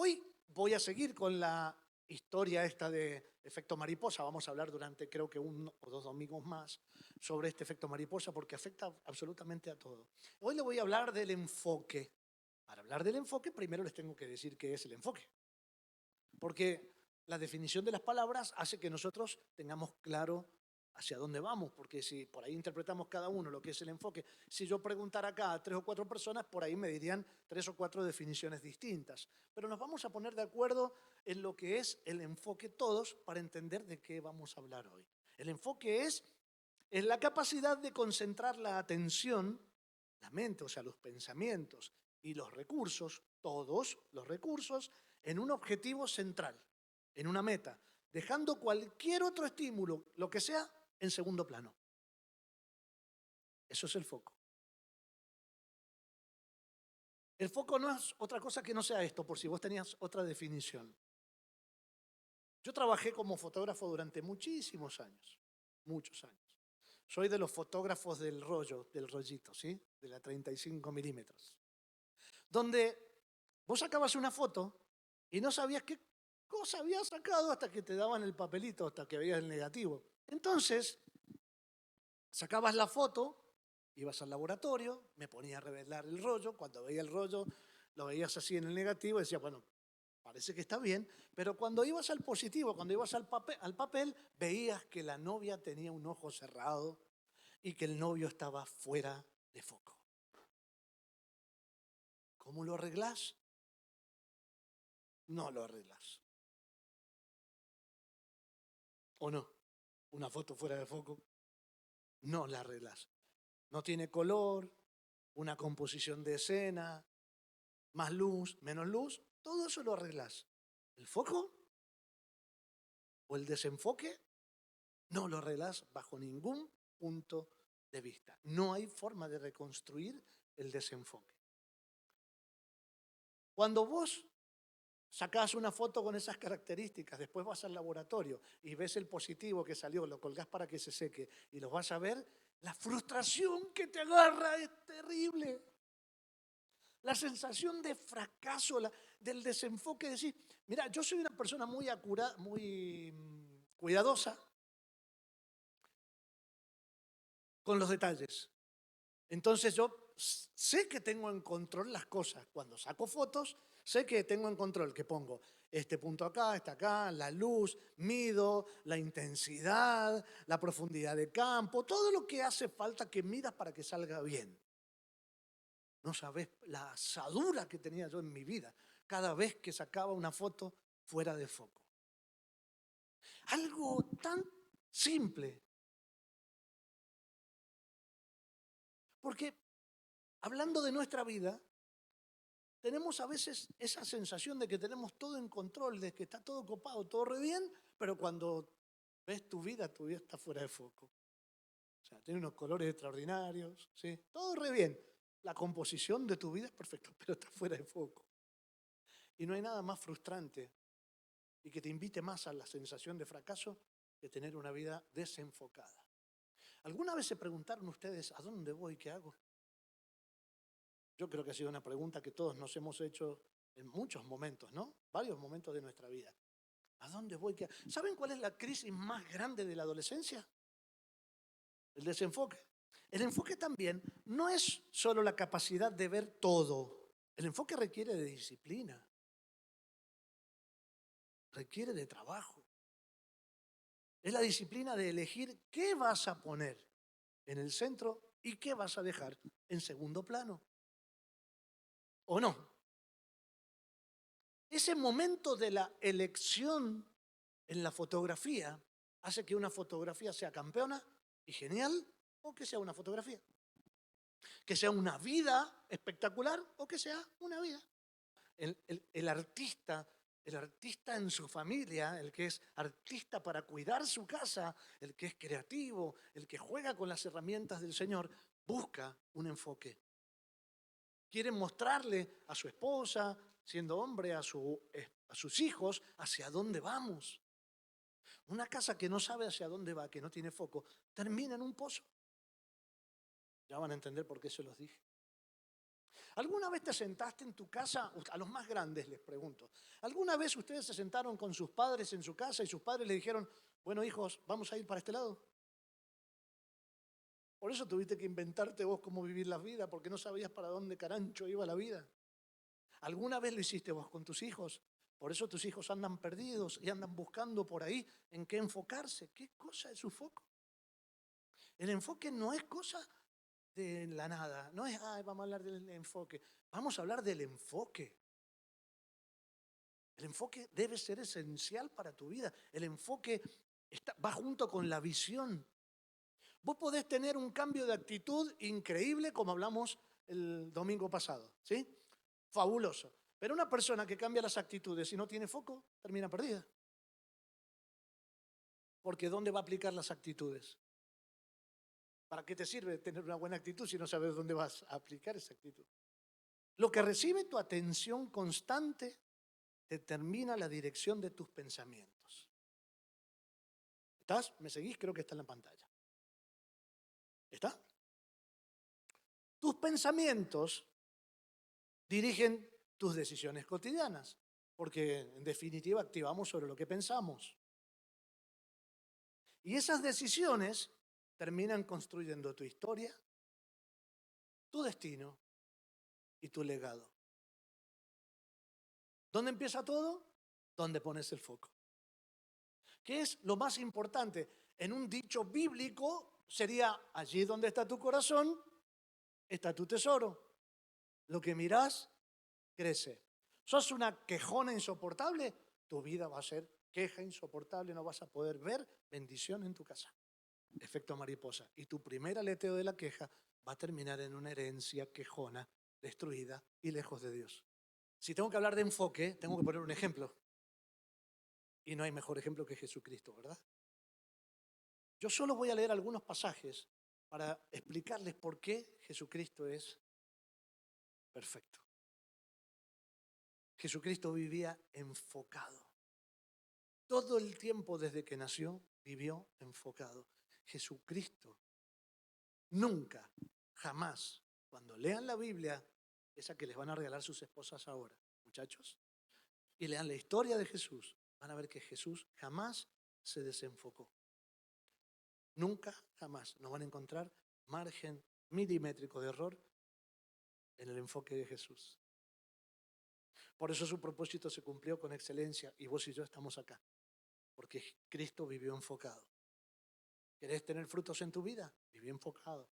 Hoy voy a seguir con la historia esta de efecto mariposa. Vamos a hablar durante creo que 1 o 2 domingos más sobre este efecto mariposa porque afecta absolutamente a todo. Hoy le voy a hablar del enfoque. Para hablar del enfoque, primero les tengo que decir qué es el enfoque. Porque la definición de las palabras hace que nosotros tengamos claro hacia dónde vamos, porque si por ahí interpretamos cada uno lo que es el enfoque, si yo preguntara acá a 3 o 4 personas, por ahí me dirían 3 o 4 definiciones distintas. Pero nos vamos a poner de acuerdo en lo que es el enfoque todos para entender de qué vamos a hablar hoy. El enfoque es la capacidad de concentrar la atención, la mente, o sea, los pensamientos y los recursos, todos los recursos, en un objetivo central, en una meta, dejando cualquier otro estímulo, lo que sea, en segundo plano. Eso es el foco. El foco no es otra cosa que no sea esto, por si vos tenías otra definición. Yo trabajé como fotógrafo durante muchísimos años, muchos años. Soy de los fotógrafos del rollo, del rollito, ¿sí? De la 35 milímetros. Donde vos sacabas una foto y no sabías qué cosa habías sacado hasta que te daban el papelito, hasta que veías el negativo. Entonces, sacabas la foto, ibas al laboratorio, me ponía a revelar el rollo, cuando veía el rollo lo veías así en el negativo y decía, bueno, parece que está bien, pero cuando ibas al positivo, cuando ibas al papel, veías que la novia tenía un ojo cerrado y que el novio estaba fuera de foco. ¿Cómo lo arreglás? No lo arreglas. ¿O no? Una foto fuera de foco, no la arreglas. No tiene color, una composición de escena, más luz, menos luz, todo eso lo arreglas. ¿El foco o el desenfoque? No lo arreglas bajo ningún punto de vista. No hay forma de reconstruir el desenfoque. Cuando vos sacás una foto con esas características, después vas al laboratorio y ves el positivo que salió, lo colgás para que se seque y lo vas a ver, la frustración que te agarra es terrible. La sensación de fracaso, del desenfoque, de decir, mira, yo soy una persona muy muy cuidadosa con los detalles. Entonces yo sé que tengo en control las cosas. Cuando saco fotos, sé que tengo en control, que pongo este punto acá, este acá, la luz, mido la intensidad, la profundidad de campo, todo lo que hace falta que midas para que salga bien. No sabés la asadura que tenía yo en mi vida cada vez que sacaba una foto fuera de foco. Algo tan simple, porque hablando de nuestra vida, tenemos a veces esa sensación de que tenemos todo en control, de que está todo copado, todo re bien, pero cuando ves tu vida está fuera de foco. O sea, tiene unos colores extraordinarios, ¿sí? Todo re bien. La composición de tu vida es perfecta, pero está fuera de foco. Y no hay nada más frustrante y que te invite más a la sensación de fracaso que tener una vida desenfocada. ¿Alguna vez se preguntaron ustedes a dónde voy, qué hago? Yo creo que ha sido una pregunta que todos nos hemos hecho en muchos momentos, ¿no? Varios momentos de nuestra vida. ¿A dónde voy? ¿Saben cuál es la crisis más grande de la adolescencia? El desenfoque. El enfoque también no es solo la capacidad de ver todo. El enfoque requiere de disciplina, requiere de trabajo. Es la disciplina de elegir qué vas a poner en el centro y qué vas a dejar en segundo plano. ¿O no? Ese momento de la elección en la fotografía hace que una fotografía sea campeona y genial o que sea una fotografía. Que sea una vida espectacular o que sea una vida. El artista, el artista en su familia, el que es artista para cuidar su casa, el que es creativo, el que juega con las herramientas del Señor, busca un enfoque. Quiere mostrarle a su esposa, siendo hombre, a sus hijos, hacia dónde vamos. Una casa que no sabe hacia dónde va, que no tiene foco, termina en un pozo. Ya van a entender por qué se los dije. ¿Alguna vez te sentaste en tu casa? A los más grandes les pregunto. ¿Alguna vez ustedes se sentaron con sus padres en su casa y sus padres le dijeron, bueno, hijos, vamos a ir para este lado? Por eso tuviste que inventarte vos cómo vivir la vida, porque no sabías para dónde carancho iba la vida. ¿Alguna vez lo hiciste vos con tus hijos? Por eso tus hijos andan perdidos y andan buscando por ahí en qué enfocarse. ¿Qué cosa es su foco? El enfoque no es cosa de la nada, no es, ay, vamos a hablar del enfoque, vamos a hablar del enfoque. El enfoque debe ser esencial para tu vida. El enfoque va junto con la visión. Vos podés tener un cambio de actitud increíble, como hablamos el domingo pasado, ¿sí? Fabuloso. Pero una persona que cambia las actitudes y no tiene foco, termina perdida. Porque ¿dónde va a aplicar las actitudes? ¿Para qué te sirve tener una buena actitud si no sabes dónde vas a aplicar esa actitud? Lo que recibe tu atención constante determina la dirección de tus pensamientos. ¿Estás? ¿Me seguís? Creo que está en la pantalla. ¿Está? Tus pensamientos dirigen tus decisiones cotidianas, porque en definitiva activamos sobre lo que pensamos. Y esas decisiones terminan construyendo tu historia, tu destino y tu legado. ¿Dónde empieza todo? Donde pones el foco. ¿Qué es lo más importante? En un dicho bíblico sería, allí donde está tu corazón, está tu tesoro. Lo que mirás, crece. ¿Sos una quejona insoportable? Tu vida va a ser queja insoportable, no vas a poder ver bendición en tu casa. Efecto mariposa. Y tu primer aleteo de la queja va a terminar en una herencia quejona, destruida y lejos de Dios. Si tengo que hablar de enfoque, tengo que poner un ejemplo. Y no hay mejor ejemplo que Jesucristo, ¿verdad? Yo solo voy a leer algunos pasajes para explicarles por qué Jesucristo es perfecto. Jesucristo vivía enfocado. Todo el tiempo desde que nació, vivió enfocado. Jesucristo nunca, jamás, cuando lean la Biblia, esa que les van a regalar sus esposas ahora, muchachos, y lean la historia de Jesús, van a ver que Jesús jamás se desenfocó. Nunca, jamás nos van a encontrar margen milimétrico de error en el enfoque de Jesús. Por eso su propósito se cumplió con excelencia y vos y yo estamos acá, porque Cristo vivió enfocado. ¿Querés tener frutos en tu vida? Viví enfocado.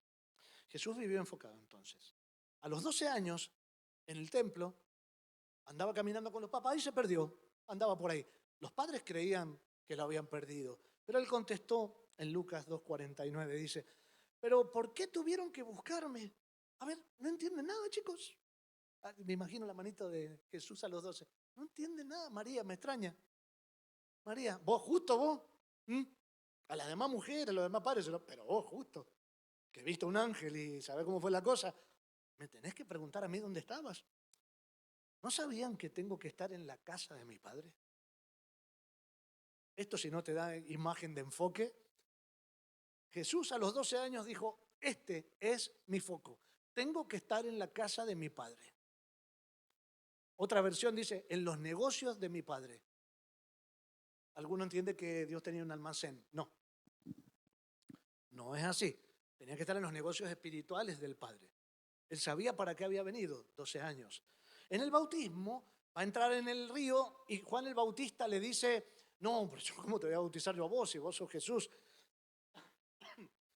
Jesús vivió enfocado entonces. A los 12 años, en el templo, andaba caminando con los papás y se perdió. Andaba por ahí. Los padres creían que lo habían perdido, pero él contestó en Lucas 2:49, dice, pero ¿por qué tuvieron que buscarme? A ver, ¿no entienden nada, chicos? Me imagino la manito de Jesús a los 12. No entienden nada, María, me extraña. María, vos, justo vos. ¿Mm? A las demás mujeres, a los demás padres, pero vos, justo, que viste un ángel y sabés cómo fue la cosa, me tenés que preguntar a mí dónde estabas. ¿No sabían que tengo que estar en la casa de mi padre? Esto si no te da imagen de enfoque. Jesús a los 12 años dijo, este es mi foco. Tengo que estar en la casa de mi padre. Otra versión dice, en los negocios de mi padre. ¿Alguno entiende que Dios tenía un almacén? No, no es así. Tenía que estar en los negocios espirituales del Padre. Él sabía para qué había venido, 12 años. En el bautismo va a entrar en el río y Juan el Bautista le dice, no, pero yo cómo te voy a bautizar yo a vos si vos sos Jesús,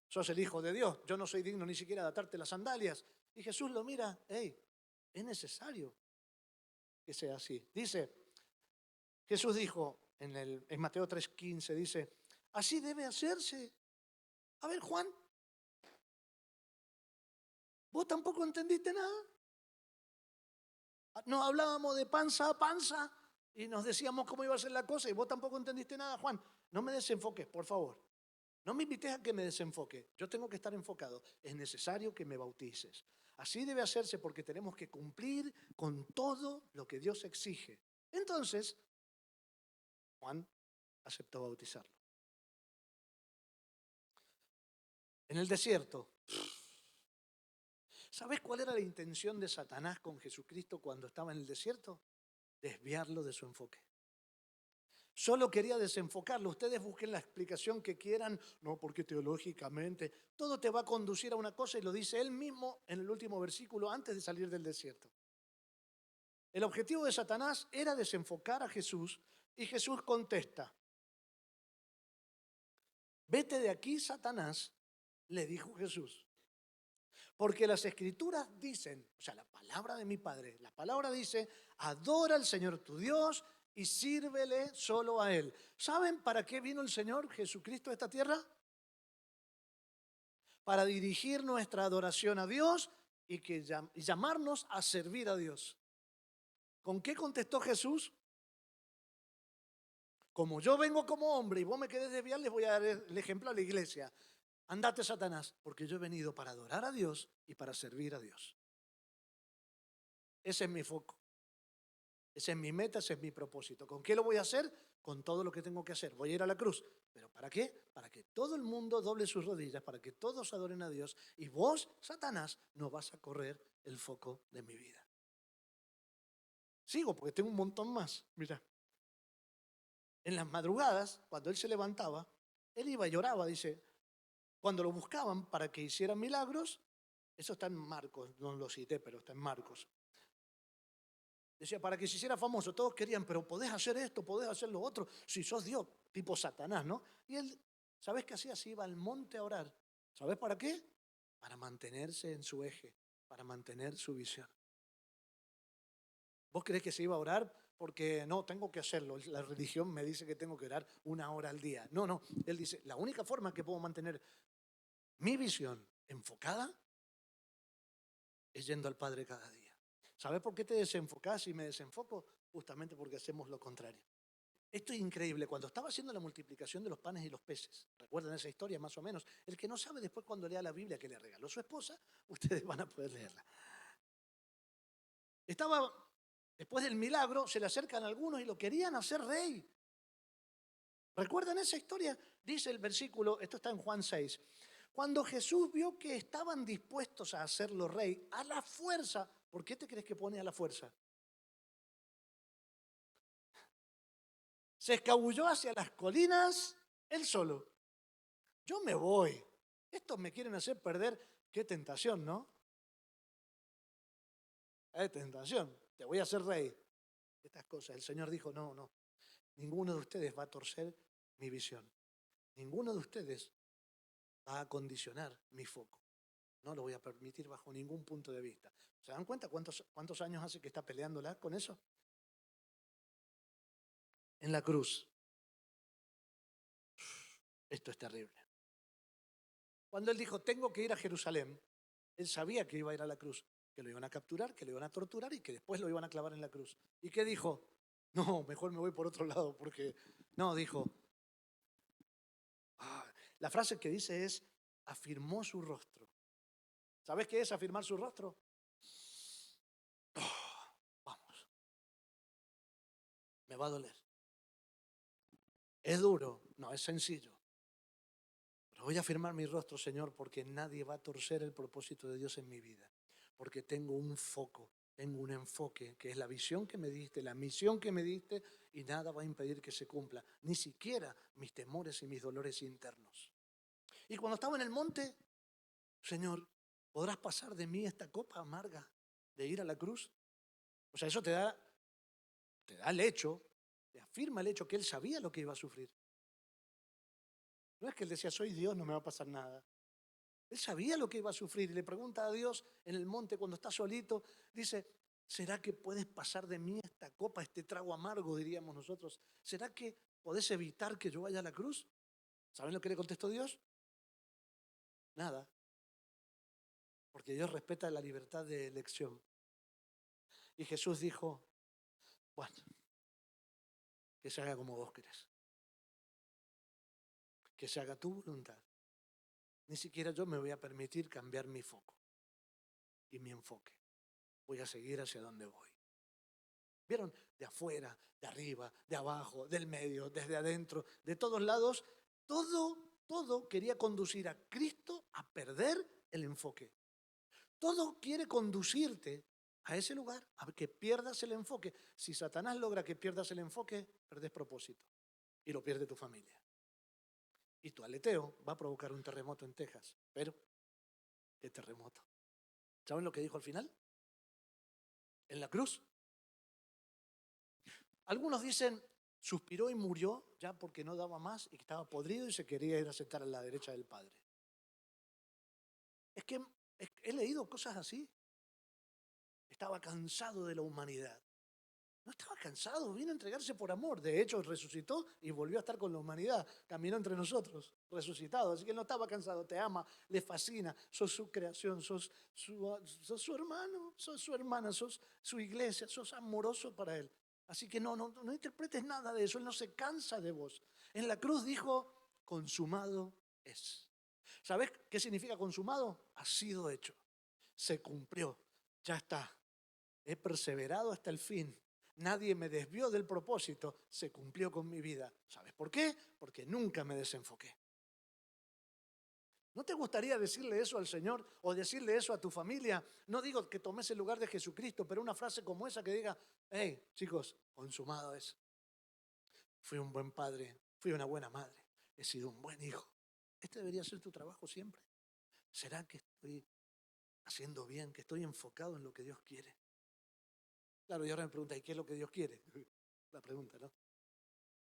sos el Hijo de Dios, yo no soy digno ni siquiera de atarte las sandalias. Y Jesús lo mira, hey, es necesario que sea así. Dice, Jesús dijo en Mateo 3:15, dice, así debe hacerse. A ver, Juan, ¿vos tampoco entendiste nada? Nos hablábamos de panza a panza y nos decíamos cómo iba a ser la cosa y vos tampoco entendiste nada, Juan. No me desenfoques, por favor. No me invites a que me desenfoque. Yo tengo que estar enfocado. Es necesario que me bautices. Así debe hacerse porque tenemos que cumplir con todo lo que Dios exige. Entonces, Juan aceptó bautizarlo. En el desierto, ¿Sabes cuál era la intención de Satanás con Jesucristo cuando estaba en el desierto? Desviarlo de su enfoque. Solo quería desenfocarlo. Ustedes busquen la explicación que quieran, no porque teológicamente, todo te va a conducir a una cosa y lo dice él mismo en el último versículo antes de salir del desierto. El objetivo de Satanás era desenfocar a Jesús y Jesús contesta, vete de aquí, Satanás, le dijo Jesús. Porque las escrituras dicen, o sea, la palabra de mi Padre, la palabra dice, adora al Señor tu Dios y sírvele solo a Él. ¿Saben para qué vino el Señor Jesucristo a esta tierra? Para dirigir nuestra adoración a Dios y llamarnos a servir a Dios. ¿Con qué contestó Jesús? Como yo vengo como hombre y vos me querés desviar, les voy a dar el ejemplo a la iglesia. Andate, Satanás, porque yo he venido para adorar a Dios y para servir a Dios. Ese es mi foco. Esa es mi meta, ese es mi propósito. ¿Con qué lo voy a hacer? Con todo lo que tengo que hacer. Voy a ir a la cruz. ¿Pero para qué? Para que todo el mundo doble sus rodillas, para que todos adoren a Dios. Y vos, Satanás, no vas a correr el foco de mi vida. Sigo porque tengo un montón más. Mira. En las madrugadas, cuando él se levantaba, él iba y lloraba, dice, cuando lo buscaban para que hicieran milagros, eso está en Marcos, no lo cité, pero está en Marcos. Decía, para que se hiciera famoso, todos querían, pero podés hacer esto, podés hacer lo otro, si sos Dios, tipo Satanás, ¿no? Y él, ¿sabés qué hacía? Se iba al monte a orar. ¿Sabés para qué? Para mantenerse en su eje, para mantener su visión. ¿Vos creés que se iba a orar? Porque no, tengo que hacerlo. La religión me dice que tengo que orar 1 hora al día. No, no. Él dice, la única forma que puedo mantener mi visión enfocada es yendo al Padre cada día. ¿Sabes por qué te desenfocás y me desenfoco? Justamente porque hacemos lo contrario. Esto es increíble. Cuando estaba haciendo la multiplicación de los panes y los peces, ¿recuerdan esa historia más o menos? El que no sabe después cuando lea la Biblia que le regaló su esposa, ustedes van a poder leerla. Estaba, después del milagro, se le acercan algunos y lo querían hacer rey. ¿Recuerdan esa historia? Dice el versículo, esto está en Juan 6. Cuando Jesús vio que estaban dispuestos a hacerlo rey, a la fuerza, ¿por qué te crees que pone a la fuerza? Se escabulló hacia las colinas él solo. Yo me voy. Estos me quieren hacer perder. Qué tentación, ¿no? Tentación. Te voy a hacer rey. Estas cosas. El Señor dijo, no, no. Ninguno de ustedes va a torcer mi visión. Ninguno de ustedes va a condicionar mi foco. No lo voy a permitir bajo ningún punto de vista. ¿Se dan cuenta cuántos años hace que está peleándola con eso? En la cruz. Esto es terrible. Cuando él dijo, tengo que ir a Jerusalén, él sabía que iba a ir a la cruz, que lo iban a capturar, que lo iban a torturar y que después lo iban a clavar en la cruz. ¿Y qué dijo? No, mejor me voy por otro lado porque... No, dijo... la frase que dice es, afirmó su rostro. ¿Sabes qué es afirmar su rostro? Vamos, me va a doler. ¿Es duro? No, es sencillo. Pero voy a afirmar mi rostro, Señor, porque nadie va a torcer el propósito de Dios en mi vida. Porque tengo un foco, tengo un enfoque, que es la visión que me diste, la misión que me diste, y nada va a impedir que se cumpla, ni siquiera mis temores y mis dolores internos. Y cuando estaba en el monte, Señor, ¿podrás pasar de mí esta copa amarga de ir a la cruz? O sea, eso te da el hecho, te afirma el hecho que él sabía lo que iba a sufrir. No es que él decía, soy Dios, no me va a pasar nada. Él sabía lo que iba a sufrir y le pregunta a Dios en el monte cuando está solito, dice, ¿será que puedes pasar de mí esta copa, este trago amargo, diríamos nosotros? ¿Será que podés evitar que yo vaya a la cruz? ¿Saben lo que le contestó Dios? Nada, porque Dios respeta la libertad de elección. Y Jesús dijo, bueno, que se haga como vos querés, que se haga tu voluntad. Ni siquiera yo me voy a permitir cambiar mi foco y mi enfoque. Voy a seguir hacia donde voy. ¿Vieron? De afuera, de arriba, de abajo, del medio, desde adentro, de todos lados, todo quería conducir a Cristo a perder el enfoque. Todo quiere conducirte a ese lugar, a que pierdas el enfoque. Si Satanás logra que pierdas el enfoque, perdés propósito y lo pierde tu familia. Y tu aleteo va a provocar un terremoto en Texas. Pero, ¿qué terremoto? ¿Saben lo que dijo al final? En la cruz. Algunos dicen, suspiró y murió ya porque no daba más y que estaba podrido y se quería ir a sentar a la derecha del Padre. Es que he leído cosas así. Estaba cansado de la humanidad. No estaba cansado, vino a entregarse por amor. De hecho, resucitó y volvió a estar con la humanidad. Caminó entre nosotros, resucitado. Así que él no estaba cansado, te ama, le fascina. Sos su creación, sos su hermano, sos su hermana, sos su iglesia, sos amoroso para él. Así que no interpretes nada de eso, él no se cansa de vos. En la cruz dijo, consumado es. ¿Sabés qué significa consumado? Ha sido hecho, se cumplió, ya está. He perseverado hasta el fin. Nadie me desvió del propósito, se cumplió con mi vida. ¿Sabes por qué? Porque nunca me desenfoqué. ¿No te gustaría decirle eso al Señor o decirle eso a tu familia? No digo que tomes el lugar de Jesucristo, pero una frase como esa que diga, hey, chicos, consumado es. Fui un buen padre, fui una buena madre, he sido un buen hijo. Este debería ser tu trabajo siempre. ¿Será que estoy haciendo bien, que estoy enfocado en lo que Dios quiere? Claro, y ahora me pregunta, ¿y qué es lo que Dios quiere? La pregunta, ¿no?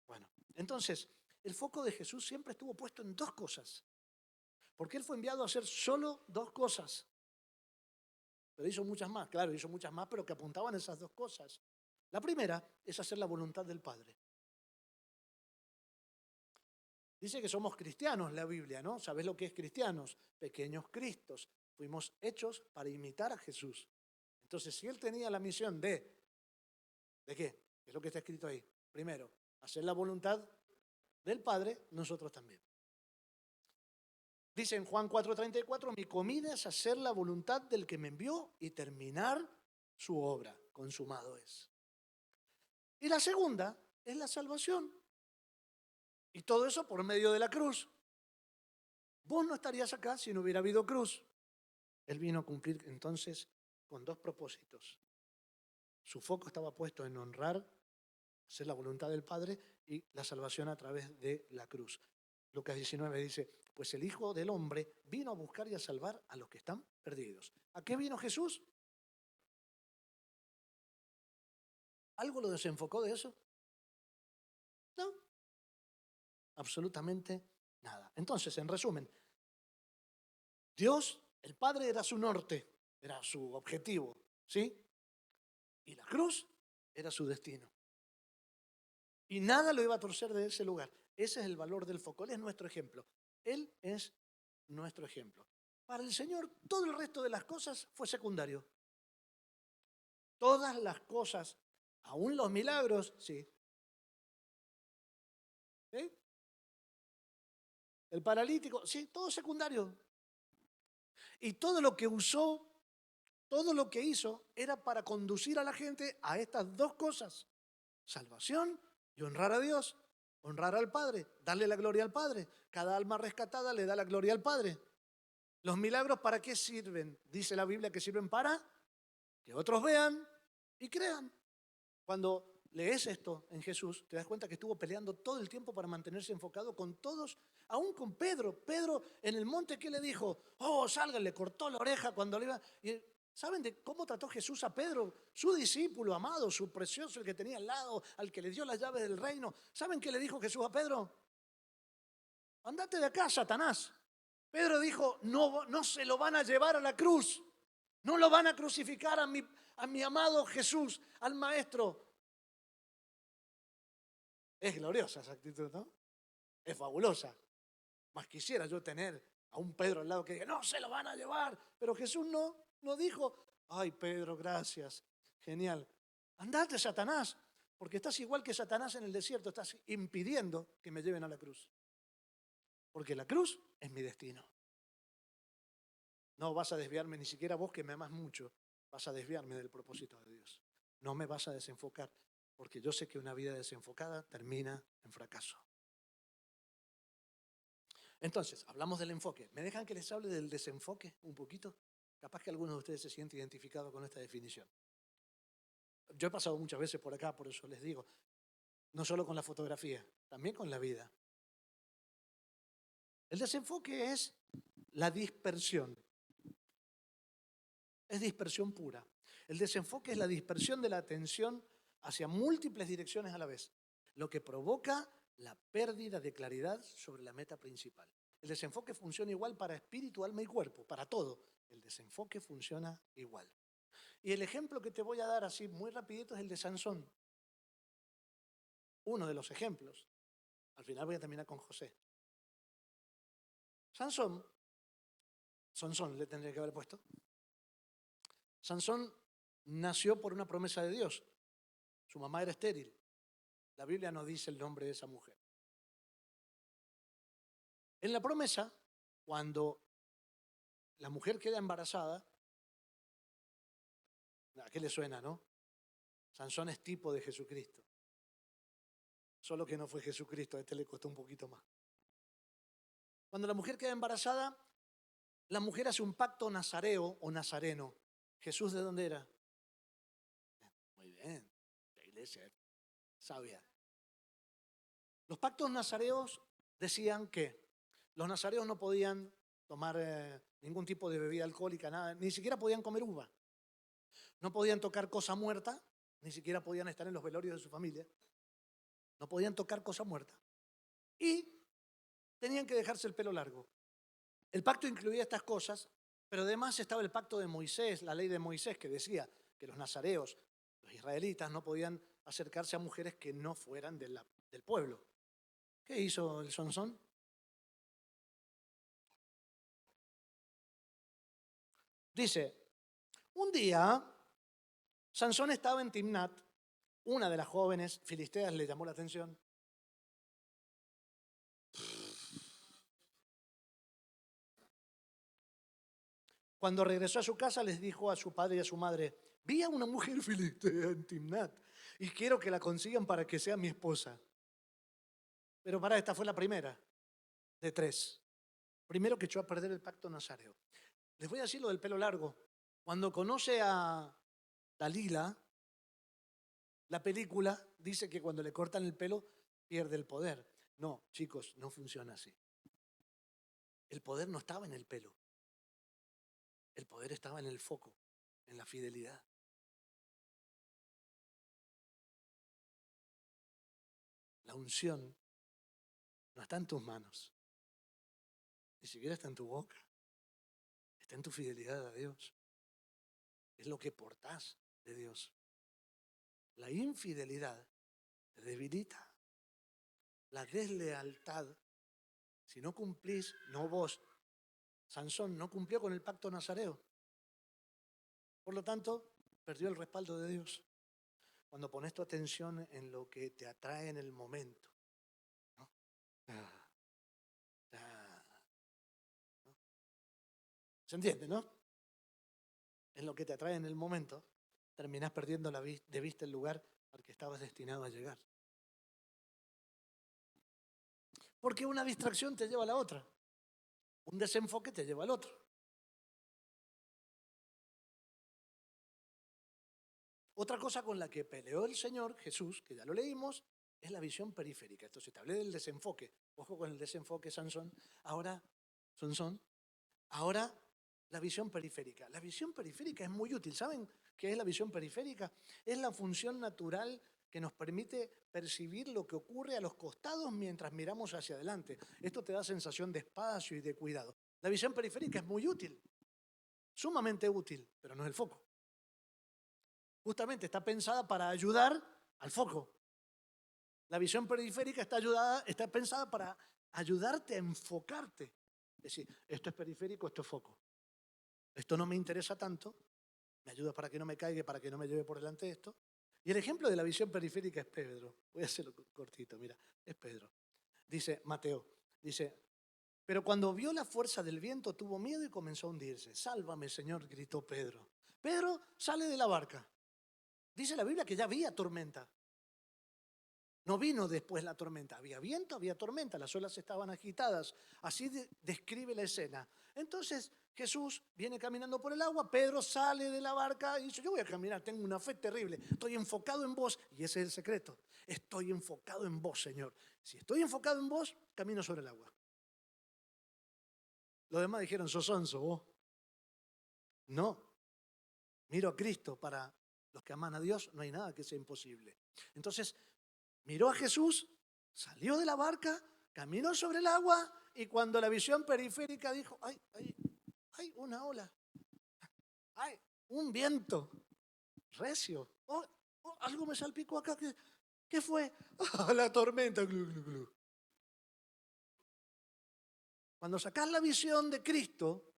Bueno, entonces, el foco de Jesús siempre estuvo puesto en dos cosas. Porque Él fue enviado a hacer solo dos cosas. Pero hizo muchas más, claro, hizo muchas más, pero que apuntaban a esas dos cosas. La primera es hacer la voluntad del Padre. Dice que somos cristianos la Biblia, ¿no? ¿Sabés lo que es cristianos? Pequeños cristos. Fuimos hechos para imitar a Jesús. Entonces, si Él tenía la misión ¿de qué? Es lo que está escrito ahí. Primero, hacer la voluntad del Padre, nosotros también. Dice en Juan 4:34, mi comida es hacer la voluntad del que me envió y terminar su obra. Consumado es. Y la segunda es la salvación. Y todo eso por medio de la cruz. Vos no estarías acá si no hubiera habido cruz. Él vino a cumplir entonces con dos propósitos. Su foco estaba puesto en honrar, hacer la voluntad del Padre y la salvación a través de la cruz. Lucas 19 dice, pues el Hijo del Hombre vino a buscar y a salvar a los que están perdidos. ¿A qué vino Jesús? ¿Algo lo desenfocó de eso? No, absolutamente nada. Entonces, en resumen, Dios, el Padre era su norte, era su objetivo, ¿sí? Y la cruz era su destino. Y nada lo iba a torcer de ese lugar. Ese es el valor del foco. Él es nuestro ejemplo. Él es nuestro ejemplo. Para el Señor, todo el resto de las cosas fue secundario. Todas las cosas, aún los milagros, sí. ¿Sí? El paralítico, sí, todo secundario. Y todo lo que usó, todo lo que hizo, era para conducir a la gente a estas dos cosas. Salvación y honrar a Dios, honrar al Padre, darle la gloria al Padre. Cada alma rescatada le da la gloria al Padre. ¿Los milagros para qué sirven? Dice la Biblia que sirven para que otros vean y crean. Cuando lees esto en Jesús, te das cuenta que estuvo peleando todo el tiempo para mantenerse enfocado con todos, aún con Pedro. Pedro en el monte, ¿qué le dijo? Oh, salga, le cortó la oreja cuando le iba... Y ¿saben de cómo trató Jesús a Pedro? Su discípulo amado, su precioso, el que tenía al lado, al que le dio las llaves del reino. ¿Saben qué le dijo Jesús a Pedro? Andate de acá, Satanás. Pedro dijo, no se lo van a llevar a la cruz. No lo van a crucificar a mi amado Jesús, al Maestro. Es gloriosa esa actitud, ¿no? Es fabulosa. Más quisiera yo tener a un Pedro al lado que diga, no se lo van a llevar. Pero Jesús no dijo, ay Pedro, gracias, genial. Andate, Satanás, porque estás igual que Satanás en el desierto, estás impidiendo que me lleven a la cruz. Porque la cruz es mi destino. No vas a desviarme, ni siquiera vos que me amás mucho, vas a desviarme del propósito de Dios. No me vas a desenfocar, porque yo sé que una vida desenfocada termina en fracaso. Entonces, hablamos del enfoque. ¿Me dejan que les hable del desenfoque un poquito? Capaz que algunos de ustedes se sienten identificados con esta definición. Yo he pasado muchas veces por acá, por eso les digo, no solo con la fotografía, también con la vida. El desenfoque es la dispersión. Es dispersión pura. El desenfoque es la dispersión de la atención hacia múltiples direcciones a la vez, lo que provoca la pérdida de claridad sobre la meta principal. El desenfoque funciona igual para espíritu, alma y cuerpo, para todo. El desenfoque funciona igual. Y el ejemplo que te voy a dar así muy rapidito es el de Sansón. Uno de los ejemplos. Al final voy a terminar con José. Sansón le tendría que haber puesto. Sansón nació por una promesa de Dios. Su mamá era estéril. La Biblia no dice el nombre de esa mujer. En la promesa, cuando la mujer queda embarazada, ¿a qué le suena, no? Sansón es tipo de Jesucristo. Solo que no fue Jesucristo, a este le costó un poquito más. Cuando la mujer queda embarazada, la mujer hace un pacto nazareo o nazareno. ¿Jesús de dónde era? Muy bien, la iglesia sabia. Los pactos nazareos decían que los nazareos no podían tomar ningún tipo de bebida alcohólica, nada, ni siquiera podían comer uva. No podían tocar cosa muerta, ni siquiera podían estar en los velorios de su familia. No podían tocar cosa muerta. Y tenían que dejarse el pelo largo. El pacto incluía estas cosas, pero además estaba el pacto de Moisés, la ley de Moisés, que decía que los nazareos, los israelitas, no podían acercarse a mujeres que no fueran del pueblo. ¿Qué hizo el Sansón? Dice, un día Sansón estaba en Timnat, una de las jóvenes filisteas le llamó la atención. Cuando regresó a su casa les dijo a su padre y a su madre, vi a una mujer filistea en Timnat y quiero que la consigan para que sea mi esposa. Pero para esta fue la primera de tres. Primero que echó a perder el pacto nazareo. Les voy a decir lo del pelo largo. Cuando conoce a Dalila, la película dice que cuando le cortan el pelo pierde el poder. No, chicos, no funciona así. El poder no estaba en el pelo. El poder estaba en el foco, en la fidelidad. La unción no está en tus manos, ni siquiera está en tu boca, está en tu fidelidad a Dios. Es lo que portás de Dios. La infidelidad te debilita. La deslealtad, si no cumplís, no vos, Sansón no cumplió con el pacto nazareo. Por lo tanto, perdió el respaldo de Dios. Cuando pones tu atención en lo que te atrae en el momento, ¿no? ¿No? ¿Se entiende, no? En lo que te atrae en el momento, terminás perdiendo de vista el lugar al que estabas destinado a llegar. Porque una distracción te lleva a la otra. Un desenfoque te lleva al otro. Otra cosa con la que peleó el Señor Jesús, que ya lo leímos, es la visión periférica. Entonces te hablé del desenfoque. Ojo con el desenfoque, Sansón. Sansón. Ahora, la visión periférica. La visión periférica es muy útil. ¿Saben qué es la visión periférica? Es la función natural que nos permite percibir lo que ocurre a los costados mientras miramos hacia adelante. Esto te da sensación de espacio y de cuidado. La visión periférica es muy útil, sumamente útil, pero no es el foco. Justamente está pensada para ayudar al foco. La visión periférica está pensada para ayudarte a enfocarte. Es decir, esto es periférico, esto es foco. Esto no me interesa tanto, me ayuda para que no me caiga, para que no me lleve por delante esto. Y el ejemplo de la visión periférica es Pedro. Voy a hacerlo cortito, mira, es Pedro. Dice Mateo, pero cuando vio la fuerza del viento tuvo miedo y comenzó a hundirse. Sálvame, Señor, gritó Pedro. Pedro sale de la barca. Dice la Biblia que ya había tormenta. No vino después la tormenta. Había viento, había tormenta, las olas estaban agitadas. Así describe la escena. Entonces Jesús viene caminando por el agua, Pedro sale de la barca y dice, yo voy a caminar, tengo una fe terrible, estoy enfocado en vos, y ese es el secreto, estoy enfocado en vos, Señor. Si estoy enfocado en vos, camino sobre el agua. Los demás dijeron, sos sonso vos. No, miro a Cristo, para los que aman a Dios no hay nada que sea imposible. Entonces, miró a Jesús, salió de la barca, caminó sobre el agua y cuando la visión periférica dijo, hay una ola, hay un viento recio, algo me salpicó acá, ¿qué fue? La tormenta. Glu, glu, glu. Cuando sacás la visión de Cristo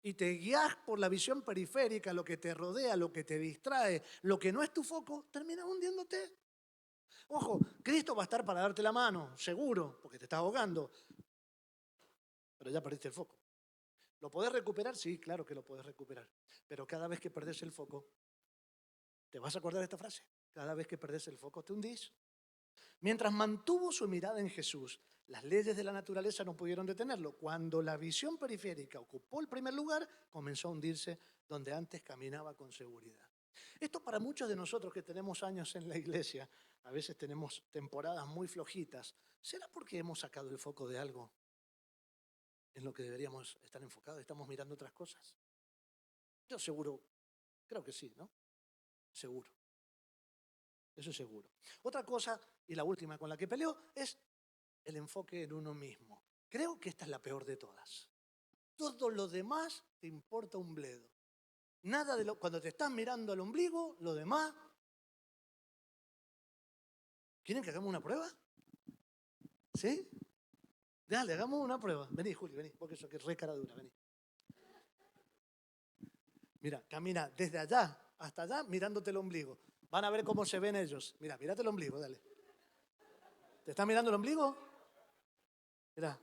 y te guías por la visión periférica, lo que te rodea, lo que te distrae, lo que no es tu foco, terminas hundiéndote. Ojo, Cristo va a estar para darte la mano, seguro, porque te estás ahogando, pero ya perdiste el foco. ¿Lo podés recuperar? Sí, claro que lo podés recuperar, pero cada vez que perdés el foco, ¿te vas a acordar de esta frase? Cada vez que perdés el foco te hundís. Mientras mantuvo su mirada en Jesús, las leyes de la naturaleza no pudieron detenerlo. Cuando la visión periférica ocupó el primer lugar, comenzó a hundirse donde antes caminaba con seguridad. Esto para muchos de nosotros que tenemos años en la iglesia, a veces tenemos temporadas muy flojitas. ¿Será porque hemos sacado el foco de algo en lo que deberíamos estar enfocados? ¿Estamos mirando otras cosas? Yo seguro, creo que sí, ¿no? Seguro. Eso es seguro. Otra cosa, y la última con la que peleo, es el enfoque en uno mismo. Creo que esta es la peor de todas. Todo lo demás te importa un bledo. Nada de lo, cuando te estás mirando al ombligo, lo demás. ¿Quieren que hagamos una prueba? ¿Sí? Dale, hagamos una prueba. Vení, Juli, vení, porque eso que es re cara dura, vení. Mira, camina desde allá hasta allá mirándote el ombligo. Van a ver cómo se ven ellos. Mira, mírate el ombligo, dale. ¿Te estás mirando el ombligo? Mira.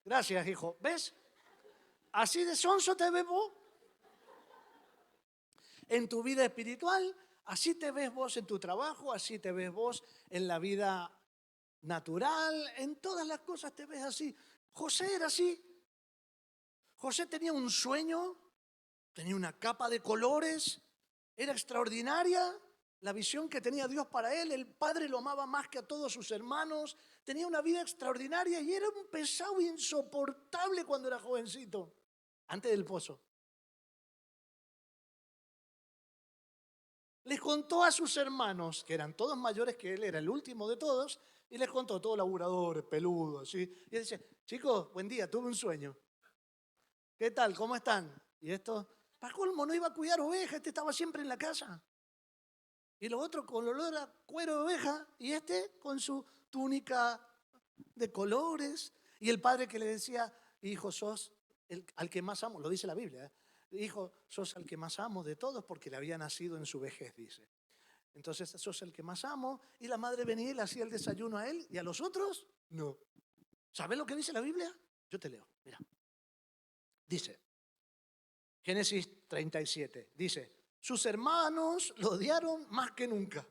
Gracias, hijo. ¿Ves? Así de sonso te ves vos en tu vida espiritual, así te ves vos en tu trabajo, así te ves vos en la vida natural, en todas las cosas te ves así. José era así. José tenía un sueño, tenía una capa de colores, era extraordinaria la visión que tenía Dios para él. El padre lo amaba más que a todos sus hermanos, tenía una vida extraordinaria y era un pesado insoportable cuando era jovencito, antes del pozo. Les contó a sus hermanos, que eran todos mayores que él, era el último de todos, y les contó, todos laburadores, peludos, ¿sí? Y él dice, chicos, buen día, tuve un sueño. ¿Qué tal? ¿Cómo están? Y esto, para colmo, no iba a cuidar ovejas, este estaba siempre en la casa. Y los otros con olor a cuero de oveja, y este con su túnica de colores. Y el padre que le decía, hijo, sos al que más amo, lo dice la Biblia, ¿eh? Hijo, sos al que más amo de todos porque le había nacido en su vejez, dice. Entonces, sos el que más amo. Y la madre venía y le hacía el desayuno a él y a los otros, no. ¿Sabes lo que dice la Biblia? Yo te leo, mira. Dice, Génesis 37, dice, sus hermanos lo odiaron más que nunca.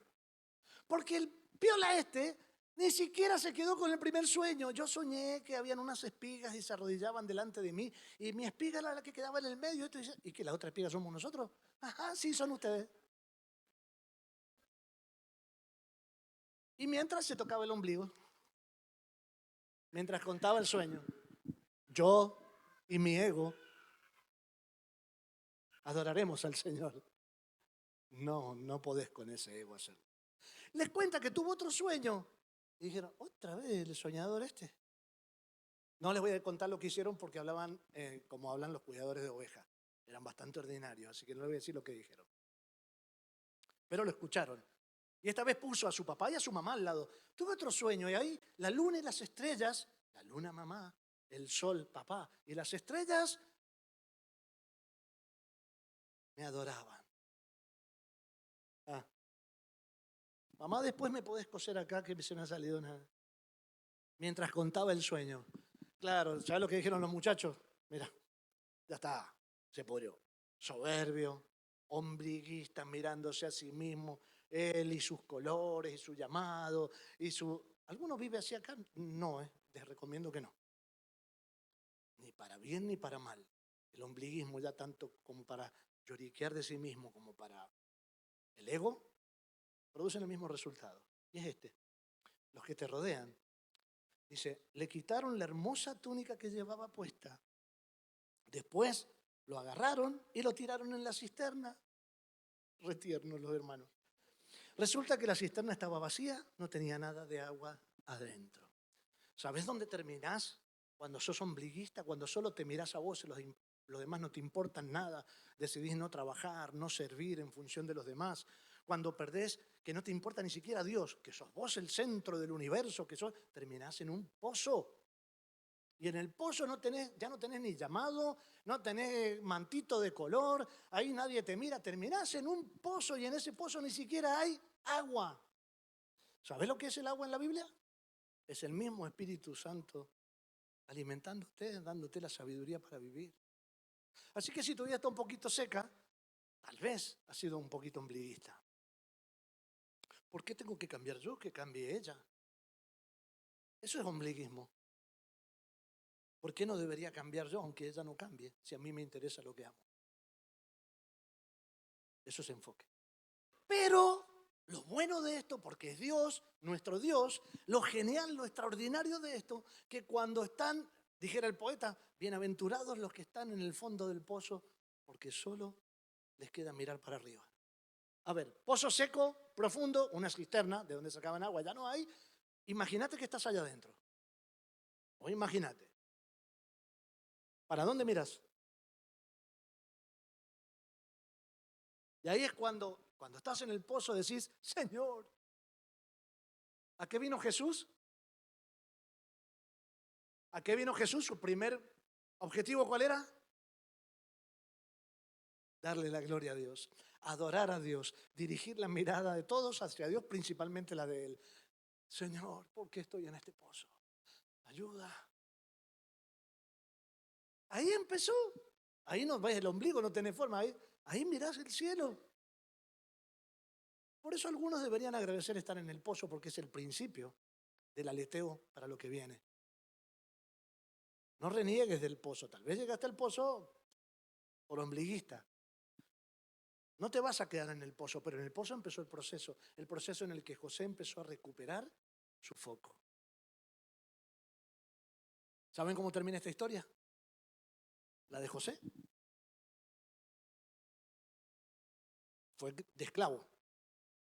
Porque el piola este ni siquiera se quedó con el primer sueño. Yo soñé que habían unas espigas y se arrodillaban delante de mí. Y mi espiga era la que quedaba en el medio. ¿Y que la otra espiga somos nosotros? Ajá, sí, son ustedes. Y mientras se tocaba el ombligo, mientras contaba el sueño, yo y mi ego adoraremos al Señor. No, no podés con ese ego hacerlo. Les cuenta que tuvo otro sueño. Y dijeron, otra vez el soñador este. No les voy a contar lo que hicieron porque hablaban como hablan los cuidadores de ovejas. Eran bastante ordinarios, así que no les voy a decir lo que dijeron. Pero lo escucharon. Y esta vez puso a su papá y a su mamá al lado. Tuve otro sueño y ahí la luna y las estrellas, la luna mamá, el sol papá y las estrellas me adoraban. Ah, mamá, después me podés coser acá que se me ha salido nada. Mientras contaba el sueño. Claro, ¿sabes lo que dijeron los muchachos? Mira, ya está, se pudrió. Soberbio, ombliguista, mirándose a sí mismo, él y sus colores, y su llamado, y su... ¿Alguno vive así acá? No, les recomiendo que no. ni para bien ni para mal. El ombliguismo, ya tanto como para lloriquear de sí mismo como para el ego, producen el mismo resultado. Y es este: los que te rodean. Dice, le quitaron la hermosa túnica que llevaba puesta. Después lo agarraron y lo tiraron en la cisterna. Retiernos los hermanos. Resulta que la cisterna estaba vacía, no tenía nada de agua adentro. ¿Sabes dónde terminás? Cuando sos ombliguista, cuando solo te mirás a vos y los demás no te importan nada, decidís no trabajar, no servir en función de los demás. Cuando perdés que no te importa ni siquiera Dios, que sos vos el centro del universo, terminás en un pozo. Y en el pozo ya no tenés ni llamado, no tenés mantito de color, ahí nadie te mira, terminás en un pozo y en ese pozo ni siquiera hay agua. ¿Sabés lo que es el agua en la Biblia? Es el mismo Espíritu Santo alimentándote, dándote la sabiduría para vivir. Así que si tu vida está un poquito seca, tal vez has sido un poquito ombliguista. ¿Por qué tengo que cambiar yo? Que cambie ella. Eso es ombliguismo. ¿Por qué no debería cambiar yo aunque ella no cambie si a mí me interesa lo que amo? Eso es enfoque. Pero lo bueno de esto, porque es Dios, nuestro Dios, lo genial, lo extraordinario de esto, que cuando están, dijera el poeta, bienaventurados los que están en el fondo del pozo, porque solo les queda mirar para arriba. A ver, pozo seco, profundo, una cisterna de donde sacaban agua, ya no hay. Imagínate que estás allá adentro. O imagínate. ¿Para dónde miras? Y ahí es cuando estás en el pozo decís, Señor, ¿a qué vino Jesús? ¿A qué vino Jesús? Su primer objetivo, ¿cuál era? Darle la gloria a Dios, adorar a Dios, dirigir la mirada de todos hacia Dios, principalmente la de Él. Señor, ¿por qué estoy en este pozo? Ayuda. Ahí empezó. Ahí no ves el ombligo, no tiene forma. Ahí mirás el cielo. Por eso algunos deberían agradecer estar en el pozo, porque es el principio del aleteo para lo que viene. No reniegues del pozo. Tal vez llegaste al pozo por ombliguista. No te vas a quedar en el pozo, pero en el pozo empezó el proceso en el que José empezó a recuperar su foco. ¿Saben cómo termina esta historia? La de José. Fue de esclavo.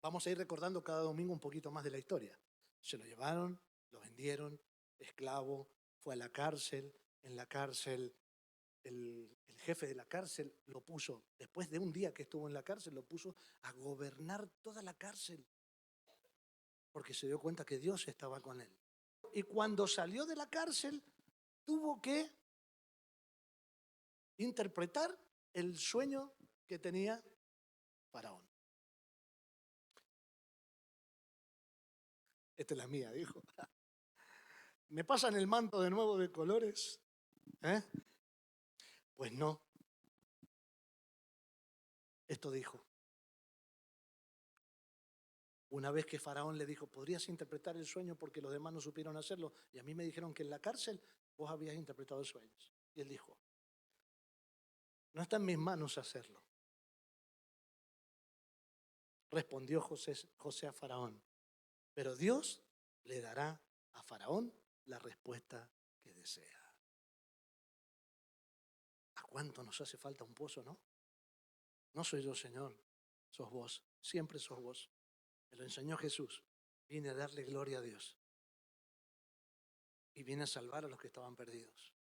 Vamos a ir recordando cada domingo un poquito más de la historia. Se lo llevaron, lo vendieron, esclavo, fue a la cárcel. En la cárcel, el jefe de la cárcel lo puso, después de un día que estuvo en la cárcel, lo puso a gobernar toda la cárcel, porque se dio cuenta que Dios estaba con él. Y cuando salió de la cárcel, tuvo que interpretar el sueño que tenía Faraón. Esta es la mía, dijo. ¿Me pasan el manto de nuevo de colores? ¿Eh? Pues no. Esto dijo. Una vez que Faraón le dijo, ¿podrías interpretar el sueño porque los demás no supieron hacerlo? Y a mí me dijeron que en la cárcel vos habías interpretado sueños. Y él dijo, no está en mis manos hacerlo. Respondió José a Faraón, pero Dios le dará a Faraón la respuesta que desea. ¿A cuánto nos hace falta un pozo, no? No soy yo, Señor, sos vos, siempre sos vos. Me lo enseñó Jesús. Vine a darle gloria a Dios. Y vine a salvar a los que estaban perdidos.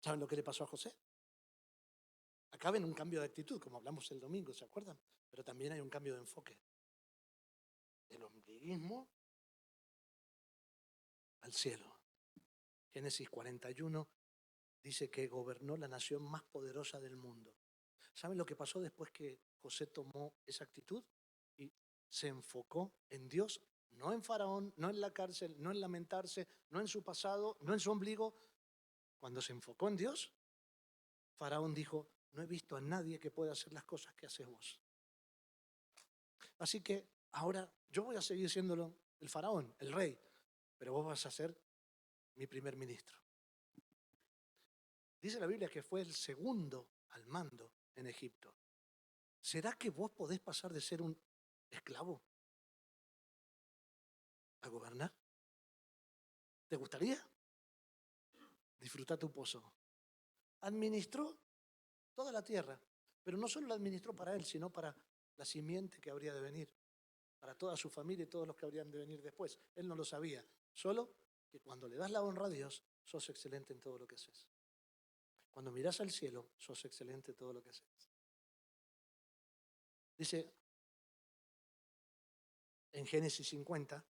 ¿Saben lo que le pasó a José? Acá ven un cambio de actitud, como hablamos el domingo, ¿se acuerdan? Pero también hay un cambio de enfoque. Del ombliguismo al cielo. Génesis 41 dice que gobernó la nación más poderosa del mundo. ¿Saben lo que pasó después que José tomó esa actitud y se enfocó en Dios? No en Faraón, no en la cárcel, no en lamentarse, no en su pasado, no en su ombligo. Cuando se enfocó en Dios, Faraón dijo, no he visto a nadie que pueda hacer las cosas que haces vos. Así que ahora yo voy a seguir siendo el faraón, el rey, pero vos vas a ser mi primer ministro. Dice la Biblia que fue el segundo al mando en Egipto. ¿Será que vos podés pasar de ser un esclavo a gobernar? ¿Te gustaría? Disfruta tu pozo. Administró toda la tierra, pero no solo la administró para él, sino para la simiente que habría de venir, para toda su familia y todos los que habrían de venir después. Él no lo sabía, solo que cuando le das la honra a Dios, sos excelente en todo lo que haces. Cuando mirás al cielo, sos excelente en todo lo que haces. Dice en Génesis 50,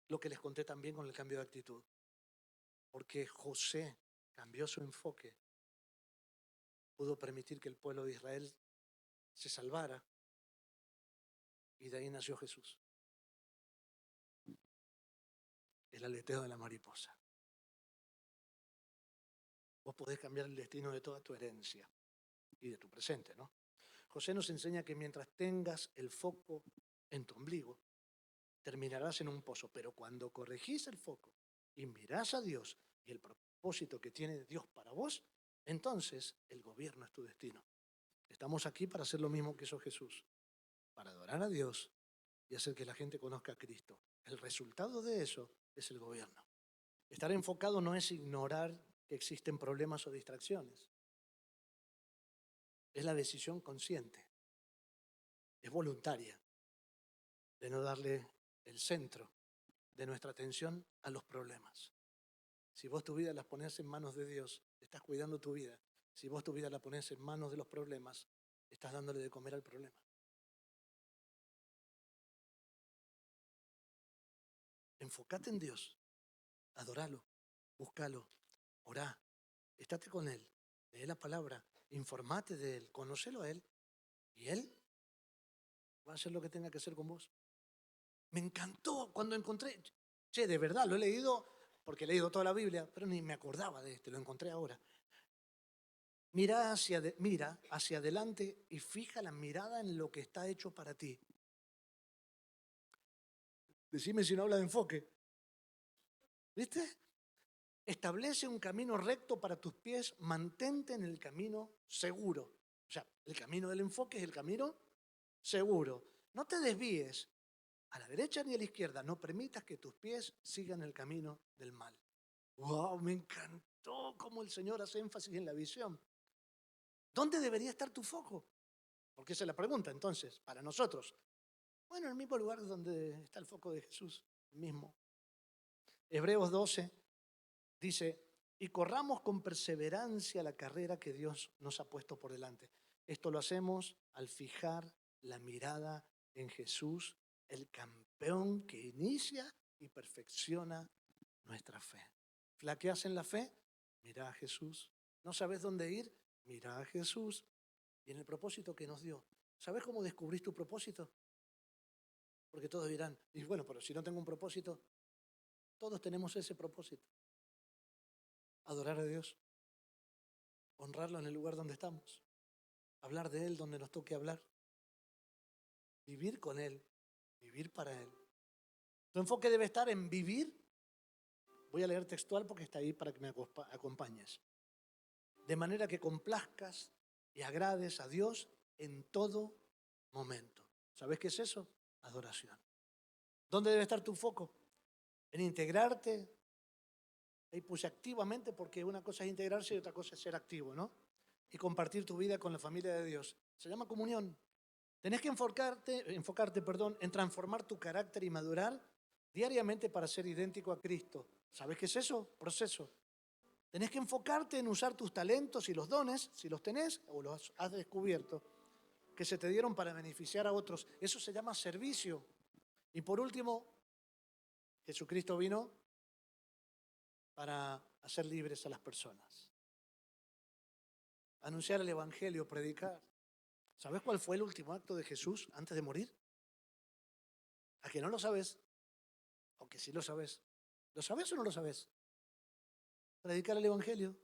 lo que les conté también con el cambio de actitud, porque José cambió su enfoque, pudo permitir que el pueblo de Israel se salvara y de ahí nació Jesús, el aleteo de la mariposa. Vos podés cambiar el destino de toda tu herencia y de tu presente, ¿no? José nos enseña que mientras tengas el foco en tu ombligo, terminarás en un pozo, pero cuando corregís el foco y mirás a Dios y el propósito que tiene Dios para vos, entonces el gobierno es tu destino. Estamos aquí para hacer lo mismo que hizo Jesús, para adorar a Dios y hacer que la gente conozca a Cristo. El resultado de eso es el gobierno. Estar enfocado no es ignorar que existen problemas o distracciones. Es la decisión consciente, es voluntaria, de no darle el centro de nuestra atención a los problemas. Si vos tu vida la pones en manos de Dios, estás cuidando tu vida. Si vos tu vida la pones en manos de los problemas, estás dándole de comer al problema. Enfócate en Dios, adoralo, búscalo, orá, estate con Él, lee la palabra, informate de Él, conócelo a Él y Él va a hacer lo que tenga que hacer con vos. Me encantó cuando encontré, de verdad, lo he leído porque he leído toda la Biblia, pero ni me acordaba de este, lo encontré ahora. Mira hacia adelante y fija la mirada en lo que está hecho para ti. Decime si no habla de enfoque. ¿Viste? Establece un camino recto para tus pies, mantente en el camino seguro. O sea, el camino del enfoque es el camino seguro. No te desvíes a la derecha ni a la izquierda. No permitas que tus pies sigan el camino del mal. ¡Wow! Me encantó cómo el Señor hace énfasis en la visión. ¿Dónde debería estar tu foco? Porque esa es la pregunta entonces, para nosotros. Bueno, en el mismo lugar donde está el foco de Jesús, el mismo. Hebreos 12 dice, y corramos con perseverancia la carrera que Dios nos ha puesto por delante. Esto lo hacemos al fijar la mirada en Jesús, el campeón que inicia y perfecciona nuestra fe. ¿Flaqueas en la fe? Mira a Jesús. ¿No sabes dónde ir? Mira a Jesús. Y en el propósito que nos dio. ¿Sabes cómo descubrís tu propósito? Porque todos dirán, y bueno, pero si no tengo un propósito, todos tenemos ese propósito. Adorar a Dios, honrarlo en el lugar donde estamos, hablar de Él donde nos toque hablar, vivir con Él, vivir para Él. Tu enfoque debe estar en vivir. Voy a leer textual porque está ahí para que me acompañes. De manera que complazcas y agrades a Dios en todo momento. ¿Sabes qué es eso? Adoración. ¿Dónde debe estar tu foco? En integrarte. Ahí puse activamente porque una cosa es integrarse y otra cosa es ser activo, ¿no? Y compartir tu vida con la familia de Dios. Se llama comunión. Tenés que enfocarte, en transformar tu carácter y madurar diariamente para ser idéntico a Cristo. ¿Sabes qué es eso? Proceso. Tenés que enfocarte en usar tus talentos y los dones, si los tenés o los has descubierto, que se te dieron para beneficiar a otros. Eso se llama servicio. Y por último, Jesucristo vino para hacer libres a las personas. Anunciar el Evangelio, predicar. ¿Sabes cuál fue el último acto de Jesús antes de morir? ¿A que no lo sabes? Aunque sí lo sabes. ¿Lo sabes o no lo sabes? Predicar el Evangelio.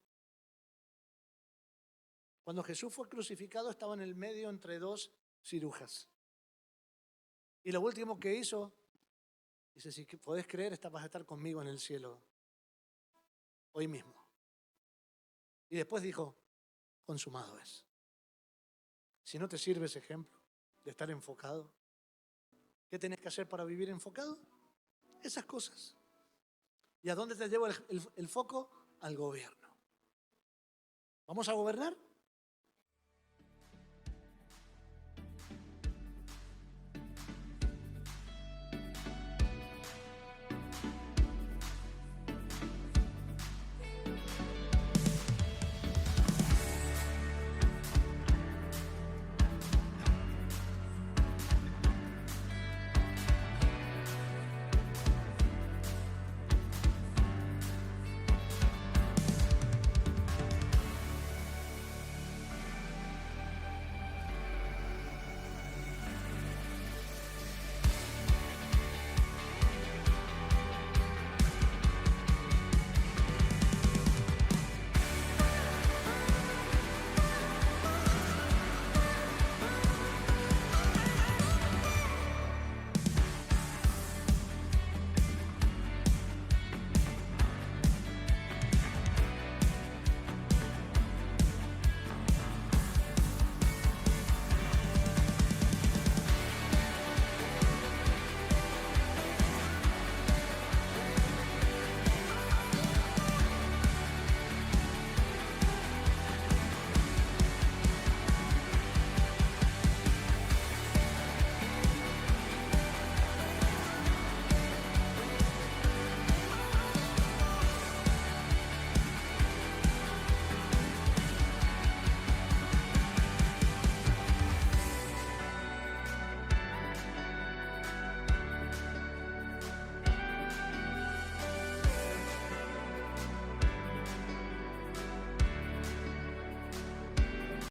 Cuando Jesús fue crucificado estaba en el medio entre dos cirujas. Y lo último que hizo Dice, si podés creer, vas a estar conmigo en el cielo hoy mismo. Y después dijo, consumado es. Si no te sirve ese ejemplo de estar enfocado, ¿qué tenés que hacer para vivir enfocado? Esas cosas. ¿Y a dónde te lleva el foco? Al gobierno. ¿Vamos a gobernar?